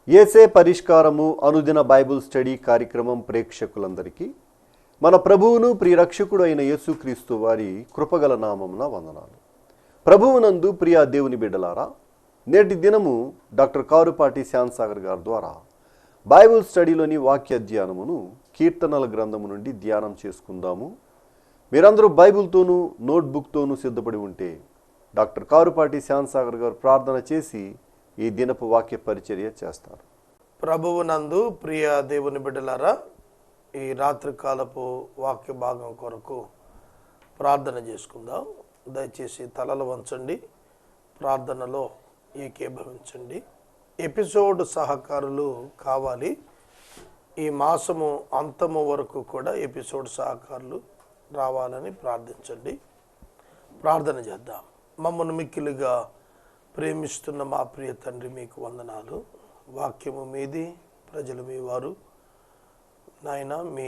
యేసే పరిష్కారము అనుదిన Bible study కార్యక్రమం ప్రేక్షకులందరికీ మన ప్రభువును ప్రియరక్షకుడు అయిన యేసుక్రీస్తు వారి కృపగల నామమున వందనాలు. ప్రభువునందు ప్రియ దేవుని బిడ్డలారా, నేటి దినము డాక్టర్ కారుపాటి శ్యాన్సాగర్ గారి ద్వారా బైబిల్ స్టడీలోని వాక్య ధ్యానమును కీర్తనల గ్రంథము నుండి ధ్యానం చేసుకుందాము. మీరందరూ బైబిల్తోనూ నోట్బుక్తోనూ సిద్ధపడి ఉంటే డాక్టర్ కారుపాటి శ్యాన్సాగర్ గారు ప్రార్థన చేసి ఈ దినపు వాక్య పరిచర్య చేస్తారు. ప్రభువునందు ప్రియ దేవుని బిడ్డలారా, ఈ రాత్రికాలపు వాక్య భాగం కొరకు ప్రార్థన చేసుకుందాం. దయచేసి తలలు వంచండి, ప్రార్థనలో ఏకీభవించండి. ఎపిసోడ్ సహకారులు కావాలి. ఈ మాసము అంతము వరకు కూడా ఎపిసోడ్ సహకారులు రావాలని ప్రార్థించండి. ప్రార్థన చేద్దాం. మమ్మల్ని మిక్కిలిగా ప్రేమిస్తున్న మా ప్రియ తండ్రి, మీకు వందనాలు. వాక్యము మీది, ప్రజలు మీ వారు. నాయన, మీ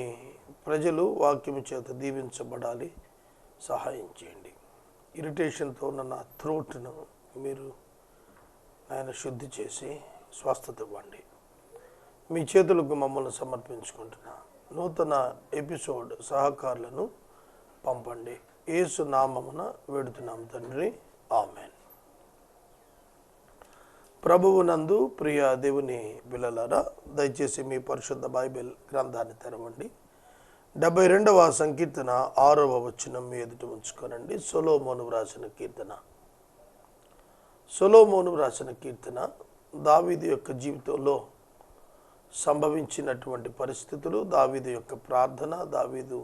ప్రజలు వాక్యము చేత దీవించబడాలి, సహాయం చేయండి. ఇరిటేషన్తో ఉన్న నా థ్రోట్ను మీరు ఆయన శుద్ధి చేసి స్వస్థత ఇవ్వండి. మీ చేతులకు మమ్మల్ని సమర్పించుకుంటున్నా. నూతన ఎపిసోడ్ సహకారులను పంపండి. యేసు నామమున వేడుతున్నాం తండ్రి, ఆమెన్. ప్రభువునందు ప్రియ దేవుని బిడ్డలారా, దయచేసి మీ పరిశుద్ధ బైబిల్ గ్రంథాన్ని తెరవండి. 72వ సంకీర్తన 6వ వచనం మీ ఎదుట ఉంచుకోనండి. సొలొమోను వ్రాసిన కీర్తన. సొలొమోను వ్రాసిన కీర్తన దావీదు యొక్క జీవితంలో సంభవించినటువంటి పరిస్థితులు, దావీదు యొక్క ప్రార్థన, దావీదు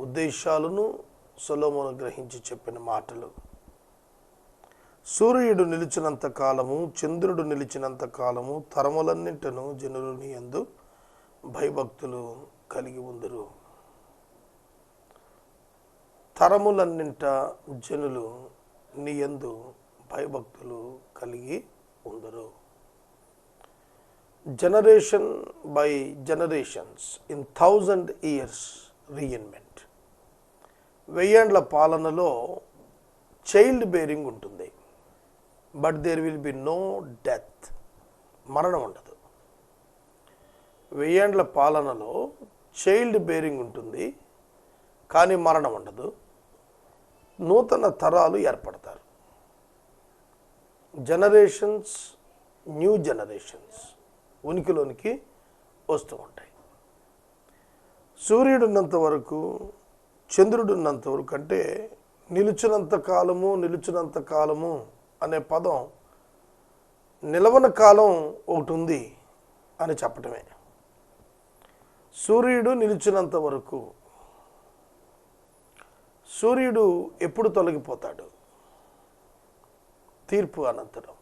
ఉద్దేశాలను సొలొమోను గ్రహించి చెప్పిన మాటలు. సూర్యుడు నిలిచినంత కాలము, చంద్రుడు నిలిచినంత కాలము, తరములన్నింటను జనులు నీ యందు భయభక్తులు కలిగి ఉందరు. తరములన్నింట జనులు నీ యందు భయభక్తులు కలిగి ఉందరు. Generation by generations in 1000 years reinvent. 1000 ఏండ్ల పాలనలో చైల్డ్ బేరింగ్ ఉంటుంది. But there will be no death. మరణం ఉండదు. 1000 ఏండ్ల పాలనలో చైల్డ్ బేరింగ్ ఉంటుంది, కానీ మరణం ఉండదు. నూతన తరాలు ఏర్పడతారు. జనరేషన్స్, న్యూ జనరేషన్స్ ఉనికిలోనికి వస్తూ ఉంటాయి. సూర్యుడున్నంత వరకు, చంద్రుడున్నంత వరకు, అంటే నిలుచునంత కాలము అనే పదం నిలవన కాలం ఒకటి ఉంది అని చెప్పటమే. సూర్యుడు నిలిచినంత వరకు. సూర్యుడు ఎప్పుడు తొలగిపోతాడు? తీర్పు అనంతరం.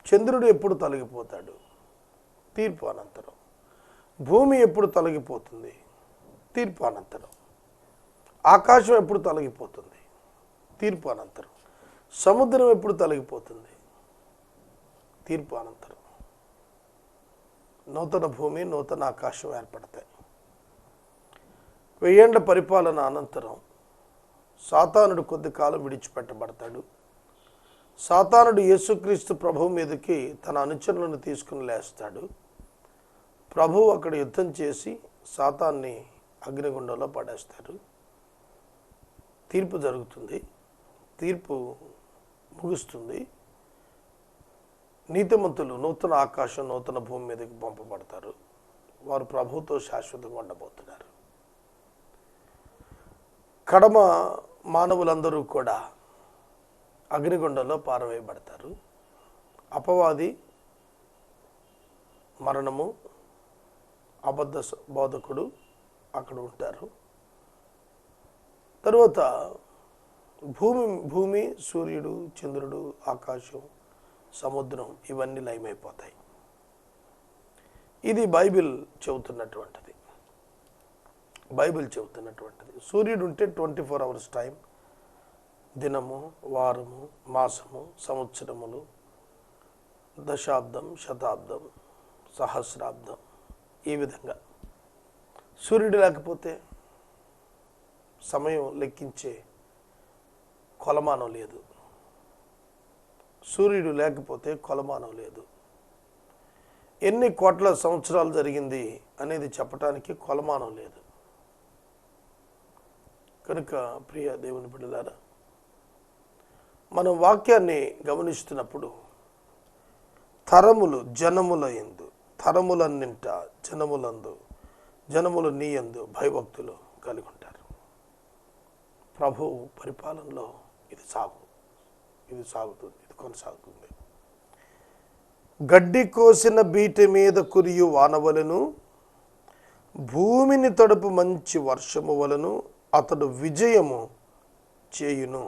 చంద్రుడు ఎప్పుడు తొలగిపోతాడు? తీర్పు అనంతరం. భూమి ఎప్పుడు తొలగిపోతుంది? తీర్పు అనంతరం. ఆకాశం ఎప్పుడు తొలగిపోతుంది? తీర్పు అనంతరం. సముద్రం ఎప్పుడు తొలగిపోతుంది? తీర్పు అనంతరం. నూతన భూమి, నూతన ఆకాశం ఏర్పడతాయి. 1000 ఏండ్ల పరిపాలన అనంతరం సాతానుడు కొద్ది కాలం విడిచిపెట్టబడతాడు. సాతానుడు యేసుక్రీస్తు ప్రభువు మీదకి తన అనుచరులను తీసుకుని లేస్తాడు. ప్రభువు అక్కడ యుద్ధం చేసి సాతాన్ని అగ్నిగుండంలో పడేస్తాడు. తీర్పు జరుగుతుంది. తీర్పు ముగుస్తుంది. నీతిమంతులు నూతన ఆకాశం, నూతన భూమి మీదకి పంపబడతారు. వారు ప్రభువుతో శాశ్వతంగా ఉండబోతున్నారు. కడమ మానవులందరూ కూడా అగ్నిగుండంలో పారవేయబడతారు. అపవాది, మరణము, అబద్ధ బోధకుడు అక్కడ ఉంటారు. తరువాత భూమి, సూర్యుడు, చంద్రుడు, ఆకాశం, సముద్రం ఇవన్నీ లయమైపోతాయి. ఇది బైబిల్ చెబుతున్నటువంటిది. సూర్యుడు ఉంటే 24 hours టైం. దినము, వారము, మాసము, సంవత్సరములు, దశాబ్దం, శతాబ్దం, సహస్రాబ్దం, ఈ విధంగా. సూర్యుడు లేకపోతే సమయం లెక్కించే కొలమానం లేదు. సూర్యుడు లేకపోతే కొలమానం లేదు. ఎన్ని కోట్ల సంవత్సరాలు జరిగింది అనేది చెప్పటానికి కొలమానం లేదు. కనుక ప్రియ దేవుని బిడ్డలారా, మనం వాక్యాన్ని గమనిస్తున్నప్పుడు తరములు జనముల యందు, తరములన్నింట జనములందు, జనములు నీ యందు భయభక్తులు కలిగి ఉంటారు. ప్రభు పరిపాలనలో ఇది సాగుతుంది, ఇది కొనసాగుతుంది. గడ్డి కోసిన బీటి మీద కురియు వానవలను, భూమిని తడుపు మంచి వర్షము వలను అతడు విజయము చేయును.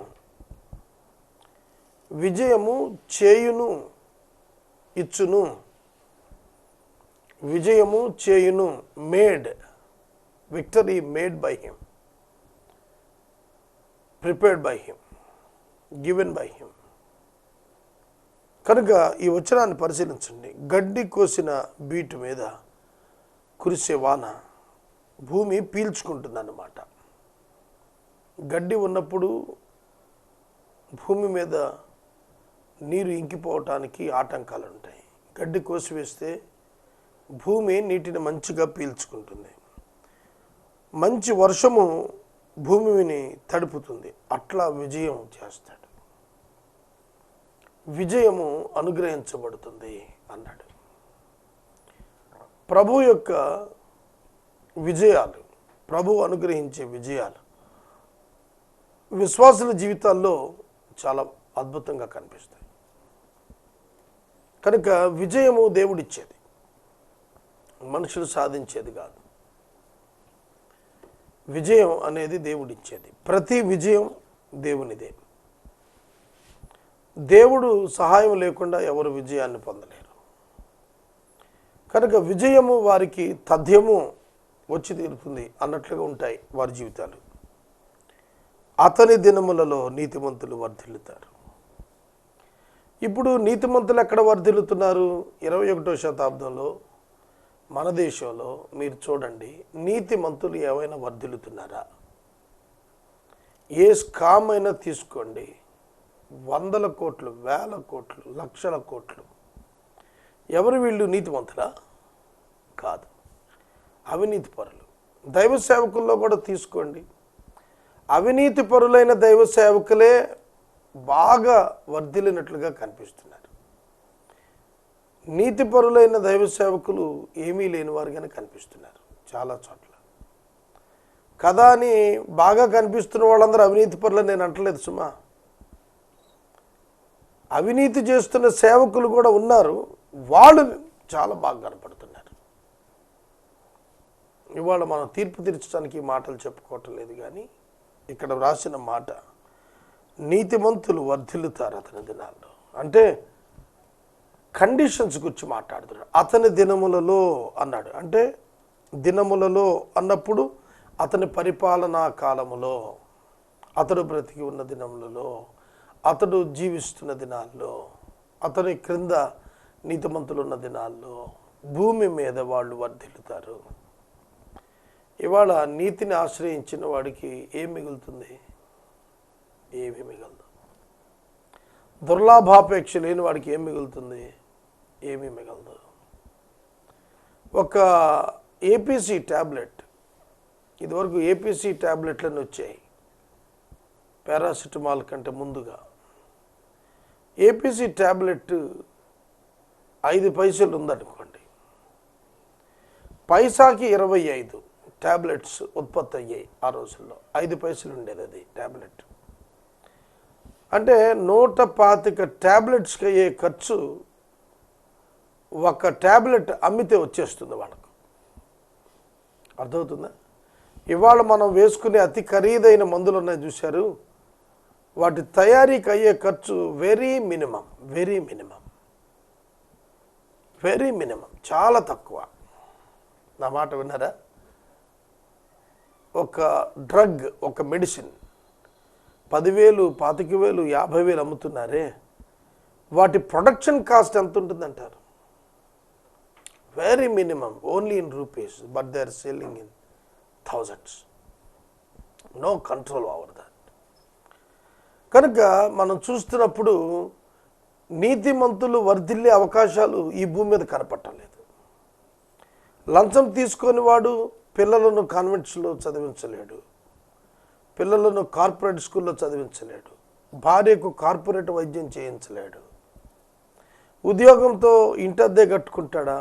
విజయము చేయును, ఇచ్చును. విజయము చేయును, made, victory made by him, prepared by him, given by him. కనుక ఈ వచనాన్ని పరిశీలించండి. గడ్డి కోసిన బీటు మీద కురిసే వాన భూమి పీల్చుకుంటుందన్నమాట. గడ్డి ఉన్నప్పుడు భూమి మీద నీరు ఇంకిపోవటానికి ఆటంకాలు ఉంటాయి. గడ్డి కోసివేస్తే భూమి నీటిని మంచిగా పీల్చుకుంటుంది. మంచి వర్షము భూమిని తడుపుతుంది. అట్లా విజయం చేస్తాడు. విజయము అనుగ్రహించబడుతుంది అన్నాడు. ప్రభు యొక్క విజయాలు, ప్రభు అనుగ్రహించే విజయాలు విశ్వాసుల జీవితాల్లో చాలా అద్భుతంగా కనిపిస్తాయి. కనుక విజయము దేవుడిచ్చేది, మనుషులు సాధించేది కాదు. విజయం అనేది దేవుడిచ్చేది. ప్రతి విజయం దేవునిదే. దేవుడు సహాయం లేకుండా ఎవరు విజయాన్ని పొందలేరు. కనుక విజయము వారికి తథ్యము వచ్చి తీరుతుంది అన్నట్లుగా ఉంటాయి వారి జీవితాలు. అతని దినములలో నీతిమంతులు వర్ధిల్లుతారు. ఇప్పుడు నీతిమంతులు ఎక్కడ వర్ధిల్లుతున్నారు? 21వ శతాబ్దంలో మన దేశంలో మీరు చూడండి, నీతిమంతులు ఏమైనా వర్ధిల్లుతున్నారా? ఏ స్కామ్ అయినా తీసుకోండి, వందల కోట్లు, వేల కోట్లు, లక్షల కోట్లు. ఎవరు వీళ్ళు? నీతిమంతులా? కాదు, అవినీతి పరులు. దైవ సేవకుల్లో కూడా తీసుకోండి, అవినీతి పరులైన దైవ సేవకులే బాగా వర్ధిల్లినట్లుగా కనిపిస్తున్నారు. నీతి పరులైన దైవ సేవకులు ఏమీ లేని వారుగానే కనిపిస్తున్నారు చాలా చోట్ల. కదా అని బాగా కనిపిస్తున్న వాళ్ళందరూ అవినీతి పరులని నేను అంటలేదు సుమా. అవినీతి చేస్తున్న సేవకులు కూడా ఉన్నారు, వాళ్ళు చాలా బాగా కనపడుతున్నారు. ఇవాళ మనం తీర్పు తీర్చడానికి మాటలు చెప్పుకోవటం లేదు, కానీ ఇక్కడ రాసిన మాట నీతిమంతులు వర్ధిల్లుతారు అతని దినాల్లో. అంటే కండిషన్స్ గురించి మాట్లాడుతున్నాడు. అతని దినములలో అన్నాడు. అంటే దినములలో అన్నప్పుడు అతని పరిపాలనా కాలములో, అతడు బ్రతికి ఉన్న దినములలో, అతడు జీవిస్తున్న దినాల్లో, అతని క్రింద నీతిమంతులు ఉన్న దినాల్లో భూమి మీద వాళ్ళు వర్ధిల్లుతారు. ఇవాళ నీతిని ఆశ్రయించిన వాడికి ఏం మిగులుతుంది? ఏమీ మిగలదు. దుర్లాభాపేక్ష లేని వాడికి ఏం మిగులుతుంది? ఏమీ మిగలదు. ఒక ఏపీసీ ట్యాబ్లెట్, ఇదివరకు ఏపీసీ ట్యాబ్లెట్లన్నీ వచ్చాయి పారాసిటమాల్ కంటే ముందుగా. ఏపీసీ ట్యాబ్లెట్ 5 పైసలు ఉందనుకోండి, పైసాకి 25 ట్యాబ్లెట్స్ ఉత్పత్తి అయ్యాయి ఆ రోజుల్లో. 5 పైసలు ఉండేది అది ట్యాబ్లెట్. అంటే 125 ట్యాబ్లెట్స్కి అయ్యే ఖర్చు ఒక ట్యాబ్లెట్ అమ్మితే వచ్చేస్తుంది వాళ్ళకు. అర్థమవుతుందా? ఇవాళ మనం వేసుకునే అతి ఖరీదైన మందులు ఉన్నాయి చూశారు, వాటి తయారీకి అయ్యే ఖర్చు వెరీ మినిమం, చాలా తక్కువ. నా మాట విన్నారా? ఒక డ్రగ్, ఒక మెడిసిన్ 10,000, 25,000, 50,000 అమ్ముతున్నారే, వాటి ప్రొడక్షన్ కాస్ట్ ఎంత ఉంటుందంటారు? Very minimum, only in rupees, but they are selling in thousands. No control over that. కనుక మనం చూస్తున్నప్పుడు నీతిమంతులు వర్ధిల్లే అవకాశాలు ఈ భూమి మీద కనపడటం లేదు. లంచం తీసుకొని వాడు పిల్లలను కాన్వెంట్స్లో చదివించలేడు, పిల్లలను కార్పొరేట్ స్కూల్లో చదివించలేడు, భార్యకు కార్పొరేట్ వైద్యం చేయించలేడు. ఉద్యోగంతో ఇంటద్దె కట్టుకుంటాడా,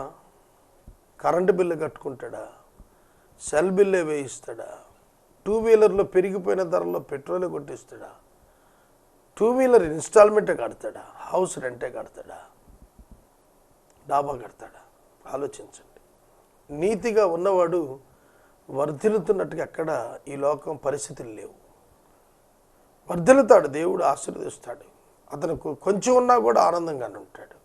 కరెంటు బిల్లు కట్టుకుంటాడా, సెల్ బిల్లే వేయిస్తాడా, 2 వీలర్లో పెరిగిపోయిన ధరల్లో పెట్రోలే కొట్టిస్తాడా, 2 వీలర్ ఇన్స్టాల్మెంటే కడతాడా, హౌస్ రెంటే కడతాడా, డాబా కడతాడా? ఆలోచించండి. నీతిగా ఉన్నవాడు వర్ధిల్లుతున్నట్టుగా ఎక్కడ ఈ లోకం పరిస్థితులు లేవు. వర్ధిల్లుతాడు, దేవుడు ఆశీర్వదిస్తాడు, అతనికి కొంచెం ఉన్నా కూడా ఆనందంగానే ఉంటాడు.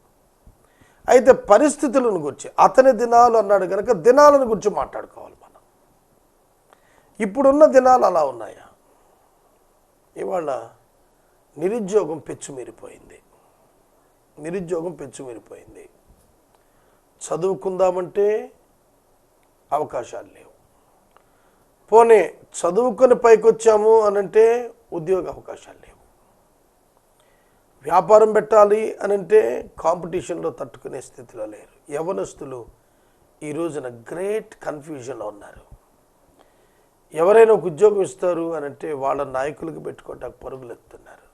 అయితే పరిస్థితులను గురించి, అతని దినాలు అన్నాడు కనుక దినాలను గురించి మాట్లాడుకోవాలి మనం. ఇప్పుడున్న దినాలు అలా ఉన్నాయా? ఇవాళ నిరుద్యోగం పెచ్చుమీరిపోయింది. చదువుకుందామంటే అవకాశాలు లేవు. పోనీ చదువుకొని పైకి వచ్చాము అనంటే ఉద్యోగ అవకాశాలు లేవు. వ్యాపారం పెట్టాలి అనంటే కాంపిటీషన్లో తట్టుకునే స్థితిలో లేరు. యవ్వనస్తులు ఈ రోజున గ్రేట్ కన్ఫ్యూజన్లో ఉన్నారు. ఎవరైనా ఒక ఉద్యోగం ఇస్తారు అనంటే వాళ్ళ నాయకులకు పెట్టుకోవటానికి పరుగులు ఎత్తున్నారు.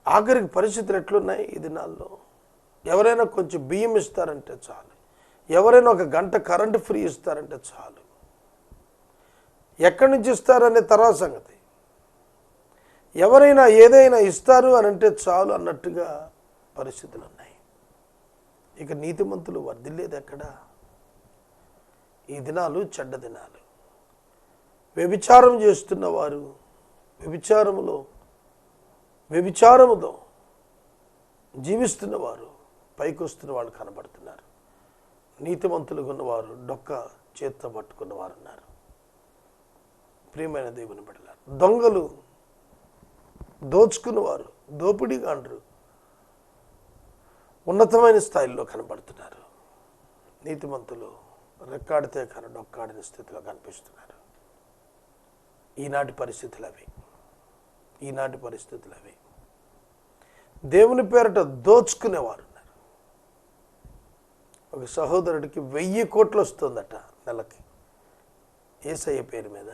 ఆఖరికి పరిస్థితులు ఎట్లున్నాయి ఈ దినాల్లో? ఎవరైనా కొంచెం బియ్యం ఇస్తారంటే చాలు, ఎవరైనా 1 గంట కరెంటు ఫ్రీ ఇస్తారంటే చాలు. ఎక్కడి నుంచి ఇస్తారనే తర్వాత సంగతి. ఎవరైనా ఏదైనా ఇస్తారు అనంటే చాలు అన్నట్టుగా పరిస్థితులు ఉన్నాయి. ఇక నీతిమంతులు వర్ధిల్లేది ఎక్కడా? ఈ దినాలు చెడ్డ దినాలు. వ్యభిచారం చేస్తున్న వారు వ్యభిచారములో జీవిస్తున్న వారు పైకి వస్తున్న వాళ్ళు కనబడుతున్నారు. నీతిమంతులుగా ఉన్నవారు డొక్క చేత్తో పట్టుకున్న వారు ఉన్నారు. ప్రియమైన దేవుని బిడ్డలారా, దొంగలు, దోచుకున్నవారు, దోపిడీగాండ్రు ఉన్నతమైన స్థాయిలో కనబడుతున్నారు. నీతిమంతులు రెక్కాడితే కానీ డొక్కాడిన స్థితిలో కనిపిస్తున్నారు. ఈనాటి పరిస్థితులు అవి. దేవుని పేరట దోచుకునేవారు ఉన్నారు. ఒక సహోదరుడికి 1000 కోట్లు వస్తుందట నెలకి యేసయ్య పేరు మీద.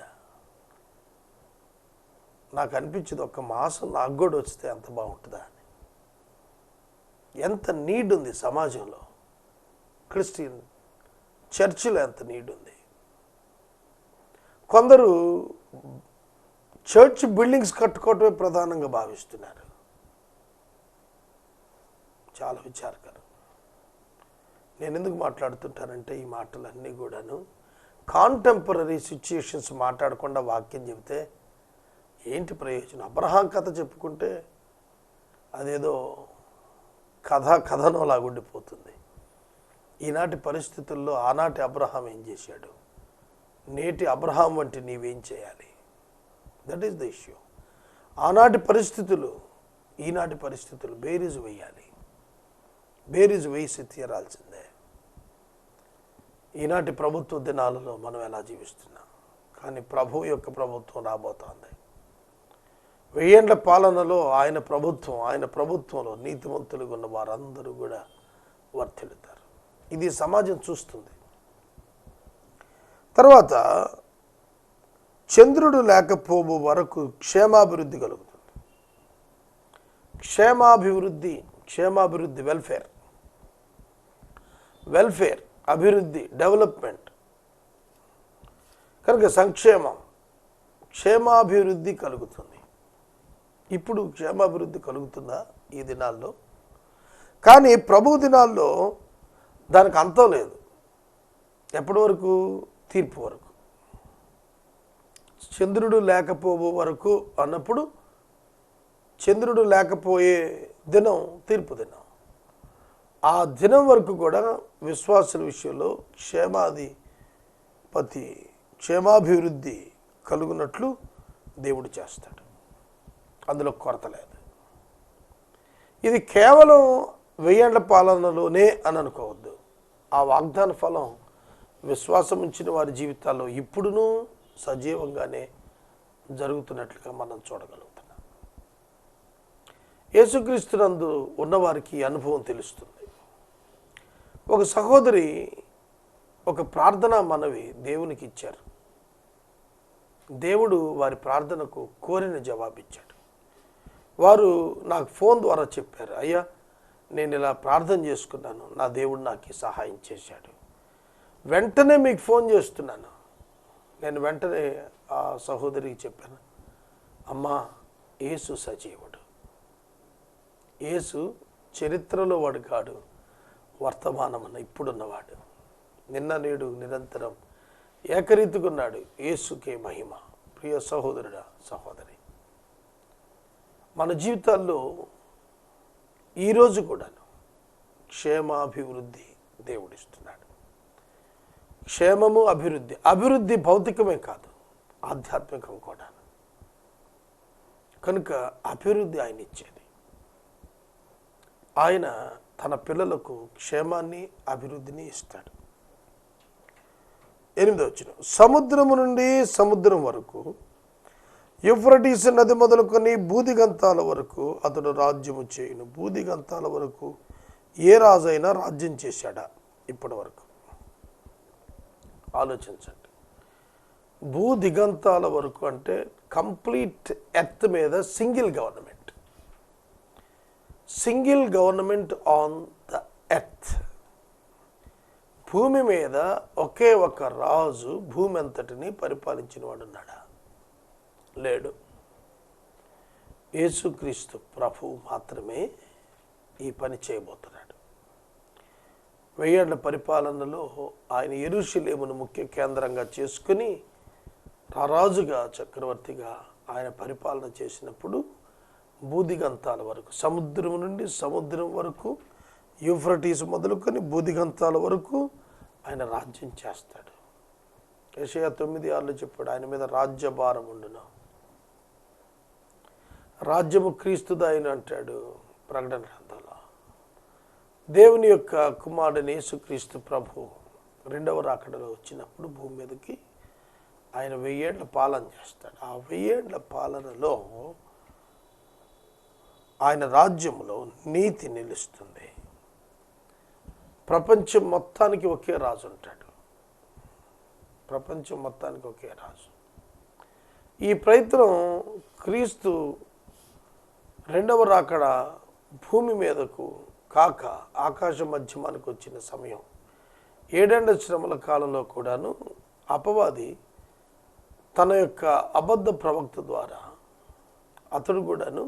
నాకు అనిపించింది, 1 మాసం నాకు కూడా వస్తే ఎంత బాగుంటుందా అని. ఎంత నీడ్ ఉంది సమాజంలో, క్రిస్టియన్ చర్చిలో ఎంత నీడ్ ఉంది. కొందరు చర్చ్ బిల్డింగ్స్ కట్టుకోవటమే ప్రధానంగా భావిస్తున్నారు. చాలా విచారకరం. నేను ఎందుకు మాట్లాడుతుంటానంటే ఈ మాటలన్నీ కూడాను కాంటెంపరీ సిచ్యుయేషన్స్ మాట్లాడకుండా వాక్యం చెబితే ఏంటి ప్రయోజనం? అబ్రహాం కథ చెప్పుకుంటే అదేదో కథనంలాగా ఉండిపోతుంది. ఈనాటి పరిస్థితుల్లో ఆనాటి అబ్రహాం ఏం చేశాడు, నేటి అబ్రహాం వంటి నీవేం చేయాలి? That is the issue. ఆనాటి పరిస్థితులు, ఈనాటి పరిస్థితులు బేరీజు వేయాలి. బేరీజు వేసి తీరాల్సిందే. ఈనాటి ప్రభుత్వ దినాలలో మనం ఎలా జీవిస్తున్నాం? కానీ ప్రభు యొక్క ప్రభుత్వం రాబోతోంది. 1000 ఏళ్ల పాలనలో ఆయన ప్రభుత్వంలో నీతిమంతులుగా ఉన్న వారందరూ కూడా వర్ధిల్లుతారు. ఇది సమాజం చూస్తుంది. తర్వాత చంద్రుడు లేకపోవు వరకు క్షేమాభివృద్ధి కలుగుతుంది. క్షేమాభివృద్ధి వెల్ఫేర్, అభివృద్ధి, డెవలప్మెంట్. కనుక క్షేమాభివృద్ధి కలుగుతుంది. ఇప్పుడు క్షేమాభివృద్ధి కలుగుతుందా ఈ దినాల్లో? కానీ ప్రభు దినాల్లో దానికి అంతం లేదు. ఎప్పటి వరకు? తీర్పు వరకు. చంద్రుడు లేకపోవు వరకు అన్నప్పుడు చంద్రుడు లేకపోయే దినం తీర్పు దినం. ఆ దినం వరకు కూడా విశ్వాసుల విషయంలో క్షేమాభివృద్ధి కలుగునట్లు దేవుడు చేస్తాడు. అందులో కొరత లేదు. ఇది కేవలం 1000 ఏళ్ల పాలనలోనే అని అనుకోవద్దు. ఆ వాగ్దాన ఫలం విశ్వాసం ఉంచిన వారి జీవితాల్లో ఇప్పుడునూ సజీవంగానే జరుగుతున్నట్లుగా మనం చూడగలుగుతున్నాం. యేసుక్రీస్తునందు ఉన్నవారికి అనుభవం తెలుస్తుంది. ఒక సహోదరి ఒక ప్రార్థనా మనవి దేవునికి ఇచ్చారు. దేవుడు వారి ప్రార్థనకు కోరిన జవాబిచ్చాడు. వారు నాకు ఫోన్ ద్వారా చెప్పారు, అయ్యా నేను ఇలా ప్రార్థన చేసుకున్నాను, నా దేవుడు నాకు ఈ సహాయం చేశాడు. వెంటనే మీకు ఫోన్ చేస్తున్నాను. నేను వెంటనే ఆ సహోదరికి చెప్పాను, అమ్మా యేసు సజీవుడు, యేసు చరిత్రలో వాడు కాడు, వర్తమానమన్న ఇప్పుడున్నవాడు, నిన్న నేడు నిరంతరం ఏకరీతికున్నాడు. యేసుకే మహిమ. ప్రియ సహోదరుడా సహోదరి, మన జీవితాల్లో ఈరోజు కూడాను క్షేమాభివృద్ధి దేవుడిస్తున్నాడు. క్షేమము అభివృద్ధి. అభివృద్ధి భౌతికమే కాదు, ఆధ్యాత్మికం కూడా. కనుక అభివృద్ధి ఆయన ఇచ్చేది. ఆయన తన పిల్లలకు క్షేమాన్ని అభివృద్ధిని ఇస్తాడు. 8వ వచనం, సముద్రము నుండి సముద్రం వరకు, యూఫ్రటీసు నది మొదలుకొని బూదిగంతాల వరకు అతడు రాజ్యము చేయును. బూదిగంతాల వరకు ఏ రాజైనా రాజ్యం చేశాడా ఇప్పటి వరకు? ఆలోచించండి. భూదిగంతాల వరకు అంటే కంప్లీట్ ఎర్త్ మీద single government, single government on the earth. భూమి మీద ఒకే ఒక రాజు భూమి అంతటిని పరిపాలించిన వాడు ఉన్నాడా? లేడు. యేసుక్రీస్తు ప్రభువు మాత్రమే ఈ పని చేయబోతున్నాడు. 1000 ఏళ్ల పరిపాలనలో ఆయన యెరూషలేమును ముఖ్య కేంద్రంగా చేసుకుని రారాజుగా చక్రవర్తిగా ఆయన పరిపాలన చేసినప్పుడు బూదిగంతాల వరకు, సముద్రం నుండి సముద్రం వరకు, యూఫ్రటీసు మొదలుకొని బూదిగంతాల వరకు ఆయన రాజ్యం చేస్తాడు. యెషయా 9:6 చెప్పాడు, ఆయన మీద రాజ్యభారం ఉండును. రాజ్యము క్రీస్తుదాయను అంటాడు ప్రకటన గ్రంథంలో. దేవుని యొక్క కుమారుడైన యేసుక్రీస్తు ప్రభు 2వ రాకడలో వచ్చినప్పుడు భూమి మీదకి ఆయన 1000 ఏళ్ల పాలన చేస్తాడు. ఆ 1000 ఏళ్ల పాలనలో ఆయన రాజ్యంలో నీతి నిలుస్తుంది. ప్రపంచం మొత్తానికి ఒకే రాజు ఉంటాడు. ప్రపంచం మొత్తానికి ఒకే రాజు. ఈ ప్రయత్నం క్రీస్తు 2వ రాకడ భూమి మీదకు కాక ఆకాశ మధ్యమానికి వచ్చిన సమయం 7 ఏళ్ల శ్రమల కాలంలో కూడాను అపవాది తన యొక్క అబద్ధ ప్రవక్త ద్వారా అతడు కూడాను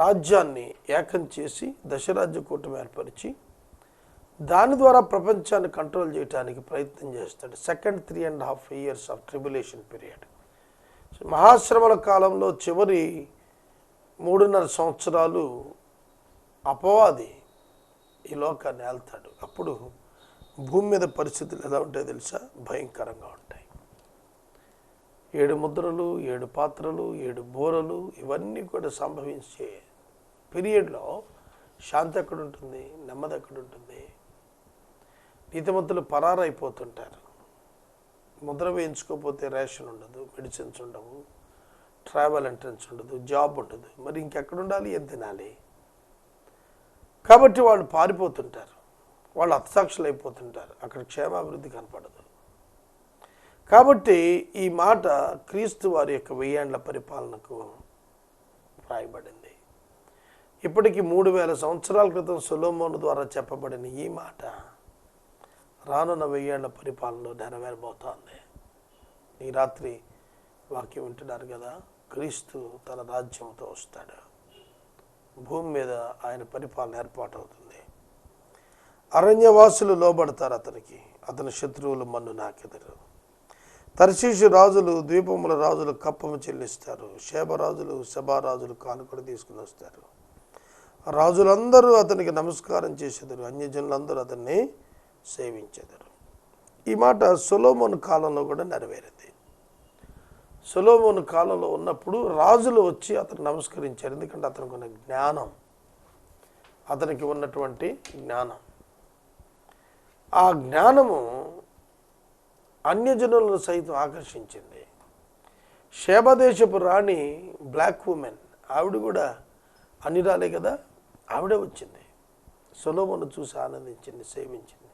రాజ్యాన్ని ఏకం చేసి దశరాజ్య కూటమి ఏర్పరిచి దాని ద్వారా ప్రపంచాన్ని కంట్రోల్ చేయడానికి ప్రయత్నం చేస్తాడు. Second 3.5 years of tribulation period. మహాశ్రమల కాలంలో చివరి 3.5 సంవత్సరాలు అపవాది ఈ లోకాన్ని ఏల్తాడు. అప్పుడు భూమి మీద పరిస్థితులు ఎలా ఉంటాయో తెలుసా? భయంకరంగా ఉంటాయి. 7 ముద్రలు, 7 పాత్రలు, 7 బోరలు, ఇవన్నీ కూడా సంభవించే పీరియడ్లో శాంతి ఎక్కడుంటుంది? నెమ్మది ఎక్కడుంటుంది? నీతిమంతులు పరారైపోతుంటారు. ముద్ర వేయించుకోకపోతే రేషన్ ఉండదు, మెడిసిన్స్ ఉండవు, ట్రావెల్ ఎంట్రన్స్ ఉండదు, జాబ్ ఉండదు. మరి ఇంకెక్కడ ఉండాలి? ఏం తినాలి? కాబట్టి వాళ్ళు పారిపోతుంటారు, వాళ్ళు హతసాక్షులు అయిపోతుంటారు. అక్కడ క్షేమాభివృద్ధి కనపడదు. కాబట్టి ఈ మాట క్రీస్తు వారి యొక్క 1000 ఏళ్ల పరిపాలనకు రాయబడింది. ఇప్పటికి 3000 సంవత్సరాల క్రితం సొలొమోను ద్వారా చెప్పబడిన ఈ మాట రానున్న 1000 ఏళ్ల పరిపాలనలో నెరవేరబోతోంది. ఈ రాత్రి వాక్యం వింటున్నారు కదా, క్రీస్తు తన రాజ్యంతో వస్తాడు. భూమి మీద ఆయన పరిపాలన ఏర్పాటు అవుతుంది. అరణ్యవాసులు లోబడతారు అతనికి, అతని శత్రువులు మన్ను నాకెదరు. తర్షీషు రాజులు, ద్వీపముల రాజులు కప్పము చెల్లిస్తారు. శేబరాజులు, శబారాజులు కానుకలు తీసుకుని వస్తారు. రాజులందరూ అతనికి నమస్కారం చేసేదారు, అన్యజనులందరూ అతన్ని సేవించేదారు. ఈ మాట సొలొమోను కాలంలో కూడా నెరవేరింది. సొలొమోను కాలంలో ఉన్నప్పుడు రాజులు వచ్చి అతను నమస్కరించారు. ఎందుకంటే అతనికి ఉన్న జ్ఞానం, అతనికి ఉన్నటువంటి జ్ఞానం, ఆ జ్ఞానము అన్యజనులను సైతం ఆకర్షించింది. శేబదేశపు రాణి బ్లాక్ ఉమెన్, ఆవిడ కూడా అన్యురాలే కదా, ఆవిడే వచ్చింది. సొలొమోను చూసి ఆనందించింది, సేవించింది.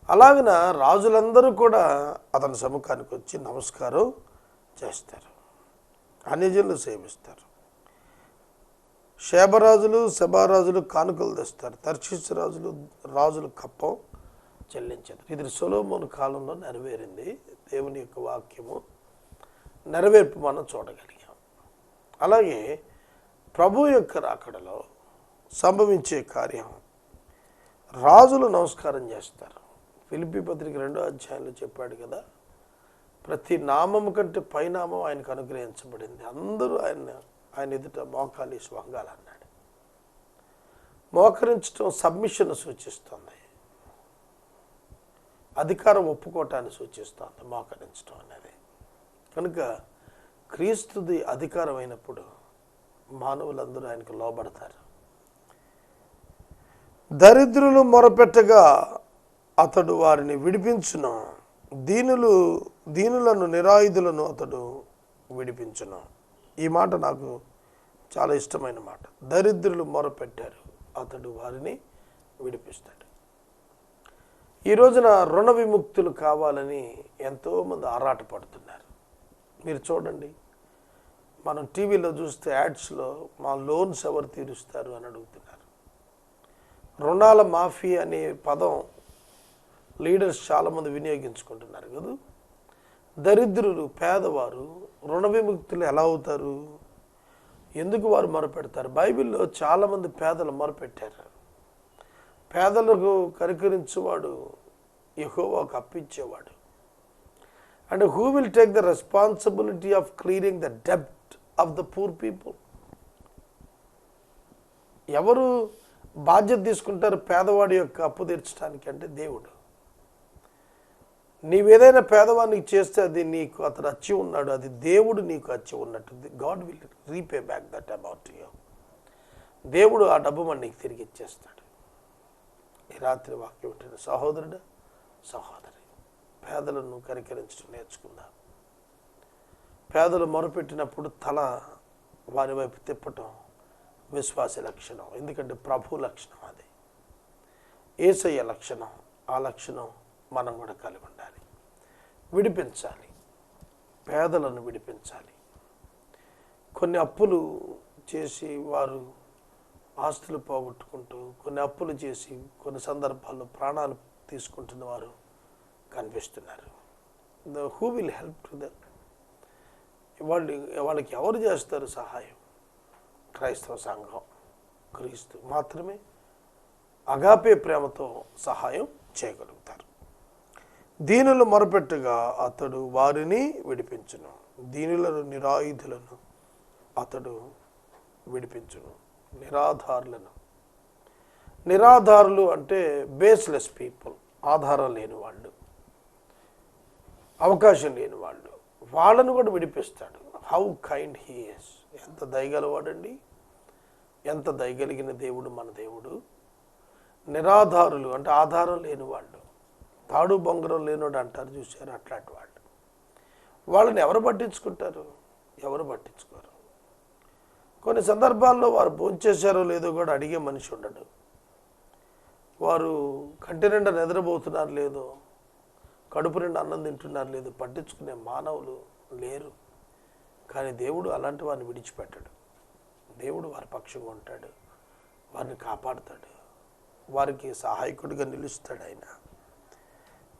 అలాగిన రాజులందరూ కూడా అతని సముఖానికి వచ్చి నమస్కారం చేస్తారు, అన్యజనులు సేవిస్తారు. శేబరాజులు శబారాజులు కానుకలు తెస్తారు, తర్షీషు రాజులు కప్పం చెల్లించారు. ఇది సొలొమోను కాలంలో నెరవేరింది. దేవుని యొక్క వాక్యము నెరవేర్పు మనం చూడగలిగాం. అలాగే ప్రభు యొక్క రాకడలో సంభవించే కార్యం, రాజులు నమస్కారం చేస్తారు. ఫిలిప్పీ పత్రిక 2వ అధ్యాయంలో చెప్పాడు కదా, ప్రతి నామము కంటే పైనామం ఆయనకు అనుగ్రహించబడింది, అందరూ ఆయన ఎదుట మోకాలేసి వంగాలన్నాడు. మోకరించడం సబ్మిషన్ సూచిస్తుంది, అధికారం ఒప్పుకోవటాన్ని సూచిస్తుంది మోకరించడం అనేది. కనుక క్రీస్తుది అధికారం అయినప్పుడు మానవులందరూ ఆయనకు లోబడతారు. దరిద్రులు మొరపెట్టగా అతడు వారిని విడిపించును, దీనులను నిరాయుధులను అతడు విడిపించును. ఈ మాట నాకు చాలా ఇష్టమైన మాట. దరిద్రులు మొరపెట్టారు, అతడు వారిని విడిపిస్తాడు. ఈ రోజున రుణ విముక్తులు కావాలని ఎంతోమంది ఆరాటపడుతున్నారు. మీరు చూడండి, మనం టీవీలో చూస్తే యాడ్స్లో మా లోన్స్ ఎవరు తీరుస్తారు అని అడుగుతున్నారు. రుణాల మాఫీ అనే పదం లీడర్స్ చాలామంది వినియోగించుకుంటున్నారు కదా. దరిద్రులు పేదవారు రుణ విముక్తులు ఎలా అవుతారు? ఎందుకు వారు మొరపెడతారు? బైబిల్లో చాలామంది పేదలు మొరపెట్టారు. పేదలకు కనికరించేవాడు యెహోవాకు అప్పించేవాడు. And who will take the responsibility of clearing the డెబ్ట్ ఆఫ్ ద పూర్ పీపుల్? ఎవరు బాధ్యత తీసుకుంటారు పేదవాడి యొక్క అప్పు తీర్చడానికి? అంటే దేవుడు. నీవేదైనా పేదవానికి చేస్తే అది నీకు అతడు అచ్చి ఉన్నాడు, అది దేవుడు నీకు అచ్చి ఉన్నట్టు. God will repay back that amount to you. దేవుడు ఆ డబ్బు మన నీకు తిరిగి ఇచ్చేస్తాడు. ఈ రాత్రి వాక్యం ఉంటుంది, సహోదరుడు సహోదరి, పేదలను కనికరించడం నేర్చుకుందాం. పేదలు మొరపెట్టినప్పుడు తల వారి వైపు తిప్పటం విశ్వాస లక్షణం. ఎందుకంటే ప్రభు లక్షణం అది, యేసయ్య లక్షణం. ఆ లక్షణం మనం కూడా కలిగి ఉండాలి. విడిపించాలి, పేదలను విడిపించాలి. కొన్ని అప్పులు చేసి వారు ఆస్తులు పోగొట్టుకుంటూ, కొన్ని అప్పులు చేసి కొన్ని సందర్భాల్లో ప్రాణాలు తీసుకుంటున్న వారు కనిపిస్తున్నారు. Who will help to them? వాళ్ళకి ఎవరు చేస్తారు సహాయం? క్రైస్తవ సంఘం, క్రీస్తు మాత్రమే అగాపే ప్రేమతో సహాయం చేయగలుగుతారు. దీనులు మొరపెట్టగా అతడు వారిని విడిపించును, దీనులను నిరాయుధులను అతడు విడిపించును. నిరాధారులు అంటే బేస్లెస్ పీపుల్, ఆధారం లేని వాళ్ళు, అవకాశం లేని వాళ్ళు, వాళ్ళను కూడా విడిపిస్తాడు. How kind he is! ఎంత దయగలవాడండి, ఎంత దయగలిగిన దేవుడు మన దేవుడు. నిరాధారులు అంటే ఆధారం లేని వాళ్ళు, తాడు బొంగరం లేనోడు అంటారు చూశారు, అట్లాంటి వాళ్ళు. వాళ్ళని ఎవరు పట్టించుకుంటారు? ఎవరు పట్టించుకోరు. కొన్ని సందర్భాల్లో వారు భోంచేశారో లేదో కూడా అడిగే మనిషి ఉండడు. వారు కంటి నిండా నిద్రపోతున్నారు లేదో, కడుపు నిండా అన్నం తింటున్నారు లేదో పట్టించుకునే మానవులు లేరు. కానీ దేవుడు అలాంటి వారిని విడిచిపెట్టడు. దేవుడు వారి పక్షంగా ఉంటాడు, వారిని కాపాడుతాడు, వారికి సహాయకుడిగా నిలుస్తాడు. ఆయన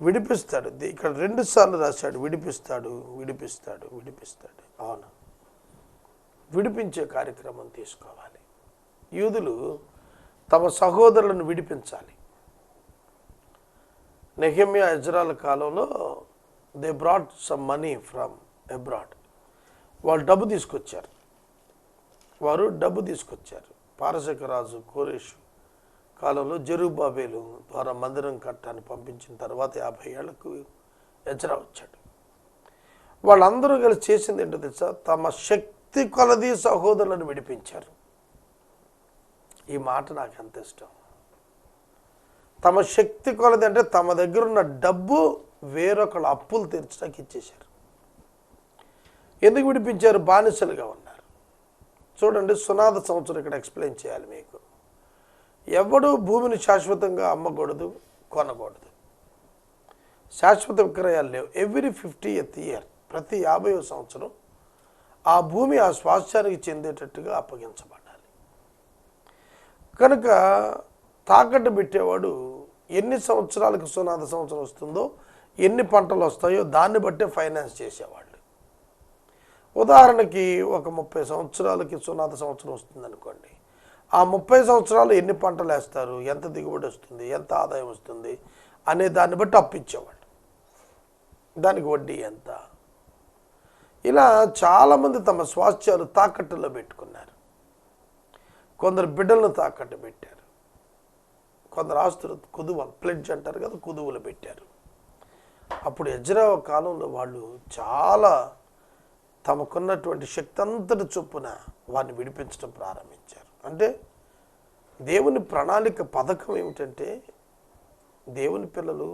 విడిపిస్తాడు. ఇక్కడ 2 సార్లు రాశాడు, విడిపిస్తాడు, విడిపిస్తాడు, విడిపిస్తాడు. అవును, విడిపించే కార్యక్రమం తీసుకోవాలి. యూదులు తమ సహోదరులను విడిపించాలి. నెహెమ్యా ఎజ్రాల కాలంలో they brought some money from abroad. వాళ్ళు డబ్బు తీసుకొచ్చారు. పారసీక రాజు కోరేషు కాలంలో జెరుబ్బాబెలు ద్వారా మందిరం కట్టడానికి పంపించిన తర్వాత 50 ఏళ్లకు ఎజ్రా వచ్చాడు. వాళ్ళందరూ కలిసి చేసింది ఏంటో తెలుసా? తమ శక్తి కొలది సహోదరులను విడిపించారు. ఈ మాట నాకు ఎంత ఇష్టం. తమ శక్తి కొలది అంటే తమ దగ్గర ఉన్న డబ్బు వేరొకళ్ళ అప్పులు తీర్చడానికి ఇచ్చేశారు. ఎందుకు విడిపించారు? బానిసలుగా ఉన్నారు. చూడండి, సునాద సంవత్సరం ఇక్కడ ఎక్స్ప్లెయిన్ చేయాలి మీకు. ఎవడు భూమిని శాశ్వతంగా అమ్మకూడదు, కొనకూడదు. శాశ్వత విక్రయాలు లేవు. ఎవ్రీ 50th ఇయర్, ప్రతి 50వ సంవత్సరం ఆ భూమి ఆ స్వాస్థ్యానికి చెందేటట్టుగా అప్పగించబడాలి. కనుక తాకట్టు పెట్టేవాడు ఎన్ని సంవత్సరాలకు సునాద సంవత్సరం వస్తుందో, ఎన్ని పంటలు వస్తాయో దాన్ని బట్టే ఫైనాన్స్ చేసేవాళ్ళు. ఉదాహరణకి ఒక 30 సంవత్సరాలకి సునాద సంవత్సరం వస్తుంది అనుకోండి. ఆ 30 సంవత్సరాలు ఎన్ని పంటలు వేస్తారు, ఎంత దిగుబడి వస్తుంది, ఎంత ఆదాయం వస్తుంది అనే దాన్ని బట్టి అప్పిచ్చేవాళ్ళు. దానికి వడ్డీ ఎంత. ఇలా చాలామంది తమ స్వాస్థ్యాలు తాకట్టులో పెట్టుకున్నారు. కొందరు బిడ్డలను తాకట్టు పెట్టారు, కొందరు ఆస్తులు కుదువలు, ప్లెడ్జ్ అంటారు కదా, కుదువులు పెట్టారు. అప్పుడు ఎజ్రా కాలంలో వాళ్ళు చాలా తమకున్నటువంటి శక్తి అంతటి చొప్పున వారిని విడిపించడం ప్రారంభించారు. అంటే దేవుని ప్రణాళిక పథకం ఏమిటంటే, దేవుని పిల్లలు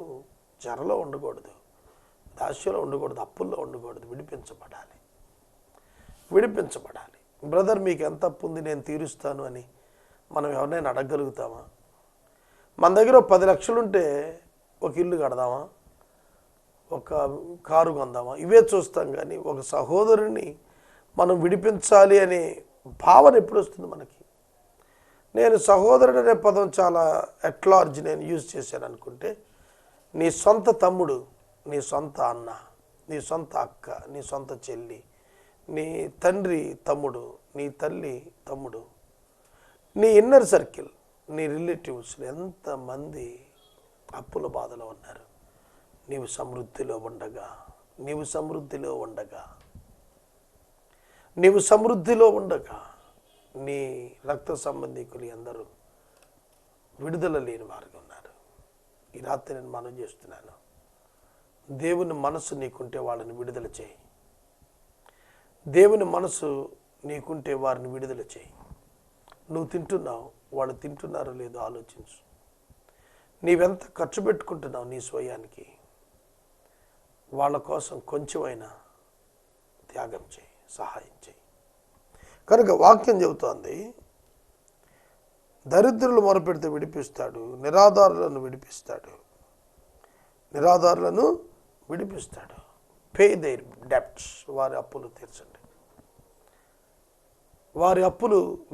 చెరలో ఉండకూడదు, దాస్యంలో ఉండకూడదు, అప్పుల్లో ఉండకూడదు, విడిపించబడాలి. బ్రదర్ మీకు ఎంత అప్పు ఉంది నేను తీరుస్తాను అని మనం ఎవరినైనా అడగగలుగుతామా? మన దగ్గర 10 లక్షలు ఉంటే ఒక ఇల్లు కడదామా, ఒక కారు కొందామా? ఇవే చూస్తాం. కానీ ఒక సహోదరుని మనం విడిపించాలి అనే భావన ఎప్పుడు వస్తుంది మనకి? నేను సహోదరుడు అనే పదం చాలా అట్లార్జ్ నేను యూజ్ చేశాను అనుకుంటే, నీ సొంత తమ్ముడు, నీ సొంత అన్న, నీ సొంత అక్క, నీ సొంత చెల్లి, నీ తండ్రి తమ్ముడు, నీ తల్లి తమ్ముడు, నీ ఇన్నర్ సర్కిల్, నీ రిలేటివ్స్ ఎంతమంది అప్పుల బాధలో ఉన్నారు. నీవు సమృద్ధిలో ఉండగా నీ రక్త సంబంధికులు అందరూ విడుదల లేని వారుగా ఉన్నారు. ఈ రాత్రి నేను మనవి చేస్తున్నాను, దేవుని మనసు నీకుంటే వాళ్ళని విడుదల చేయి. దేవుని మనసు నీకుంటే వారిని విడుదల చేయి. నువ్వు తింటున్నావు, వాళ్ళు తింటున్నారో లేదో ఆలోచించు. నీవెంత ఖర్చు పెట్టుకుంటున్నావు నీ స్వయానికి, వాళ్ళ కోసం కొంచెమైనా త్యాగం చేయి, సహాయం చేయి. కనుక వాక్యం చెబుతోంది, దరిద్రులు మొరపెడితే విడిపిస్తాడు, నిరాధారులను విడిపిస్తాడు. పే దేర్ డెప్ట్స్, వారి అప్పులు తీర్చండి,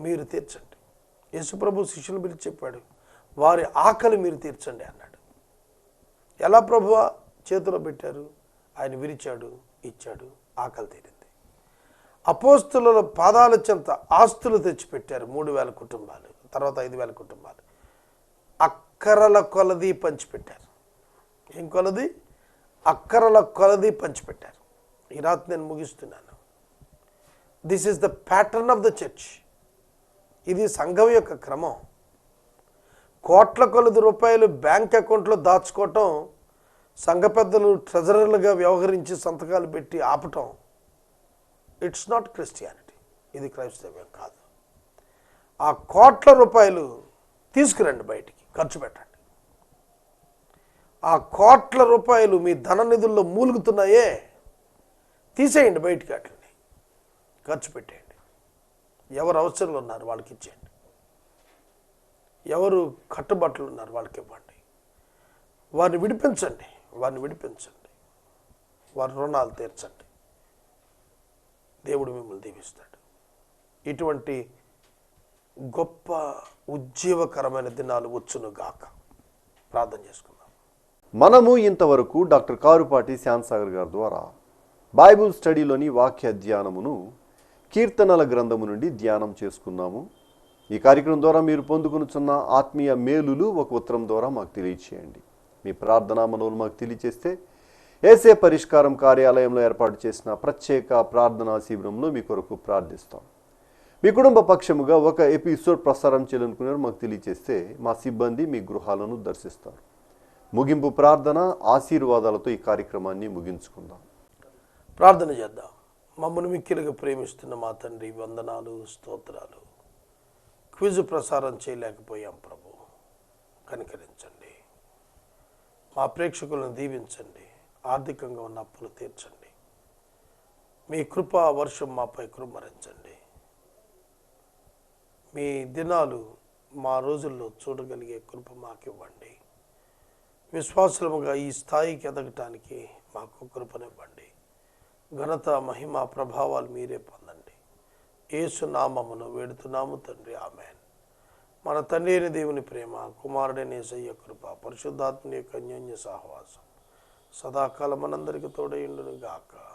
మీరు తీర్చండి. యేసుప్రభు శిష్యులు పిలిచి చెప్పాడు, వారి ఆకలి మీరు తీర్చండి అన్నాడు. ఎలా ప్రభువా? చేతిలో పెట్టారు, ఆయన విరిచాడు, ఇచ్చాడు, ఆకలి తీరింది. అపోస్తుల పాదాల చెంత ఆస్తులు తెచ్చిపెట్టారు. 3,000 కుటుంబాలు, తర్వాత 5,000 కుటుంబాలు అక్కరల కొలది పంచిపెట్టారు. ఏం కొలది? అక్కరల కొలది పంచిపెట్టారు. ఈ రాత్రి నేను ముగిస్తున్నాను. This is the pattern of the church. ఇది సంఘం యొక్క క్రమం. కోట్ల కొలది రూపాయలు బ్యాంక్ అకౌంట్లో దాచుకోవటం, సంఘ పెద్దలు ట్రెజరర్లుగా వ్యవహరించి సంతకాలు పెట్టి ఆపటం, ఇట్స్ నాట్ క్రిస్టియానిటీ. ఇది క్రైస్తవ్యం కాదు. ఆ కోట్ల రూపాయలు తీసుకురండి, బయటికి ఖర్చు పెట్టండి. ఆ కోట్ల రూపాయలు మీ ధన నిధుల్లో మూలుగుతున్నాయే, తీసేయండి బయటికి, వాటిని ఖర్చు పెట్టేయండి. ఎవరు అవసరంలో ఉన్నారు వాళ్ళకి ఇచ్చేయండి, ఎవరు కట్టుబట్టలు ఉన్నారు వాళ్ళకి ఇవ్వండి. వారిని విడిపించండి, వారి రుణాలు తీర్చండి. దేవుడు మిమ్మల్ని దీవిస్తాడు. ఇటువంటి గొప్ప ఉజ్జీవకరమైన దినాలు వచ్చును గాక. ప్రార్థన చేసుకుందాం. మనము ఇంతవరకు డాక్టర్ కారుపాటి శ్యాంసాగర్ గారి ద్వారా బైబిల్ స్టడీలోని వాక్య ధ్యానమును కీర్తనల గ్రంథము నుండి ధ్యానం చేసుకున్నాము. ఈ కార్యక్రమం ద్వారా మీరు పొందుకునుచున్న ఆత్మీయ మేలులు ఒక ఉత్తరం ద్వారా మాకు తెలియచేయండి. మీ ప్రార్థనా మనవులు మాకు తెలియచేస్తే ఏసే పరిష్కారం కార్యాలయంలో ఏర్పాటు చేసిన ప్రత్యేక ప్రార్థనా శిబిరంలో మీ కొరకు ప్రార్థిస్తాం. మీ కుటుంబ పక్షముగా ఒక ఎపిసోడ్ ప్రసారం చేయాలనుకున్నారు మాకు తెలియచేస్తే మా సిబ్బంది మీ గృహాలను దర్శిస్తారు. ముగింపు ప్రార్థన ఆశీర్వాదాలతో ఈ కార్యక్రమాన్ని ముగించుకుందాం. ప్రార్థన చేద్దాం. మమ్మల్ని మిక్కిలుగా ప్రేమిస్తున్న మా తండ్రి, వందనాలు, స్తోత్రాలు. క్విజ్ ప్రసారం చేయలేకపోయాం ప్రభు, కనికరించండి. మా ప్రేక్షకులను దీవించండి. ఆర్థికంగా ఉన్న అప్పులు తీర్చండి. మీ కృపా వర్షం మాపై కుమ్మరించండి. మీ దినాలు మా రోజుల్లో చూడగలిగే కృప మాకివ్వండి. విశ్వాసులముగా ఈ స్థాయికి ఎదగటానికి మాకు కృపనివ్వండి. ఘనత, మహిమ, ప్రభావాలు మీరే పొందండి. యేసు నామమును వేడుతున్నాము తండ్రి, ఆమేన్. మన తండ్రి అయిన దేవుని ప్రేమ, కుమారుడైన యేసయ్య కృప, పరిశుద్ధాత్మ యొక్క అన్యోన్య సహవాసం సదాకాలం మనందరికీ తోడైండును గాక.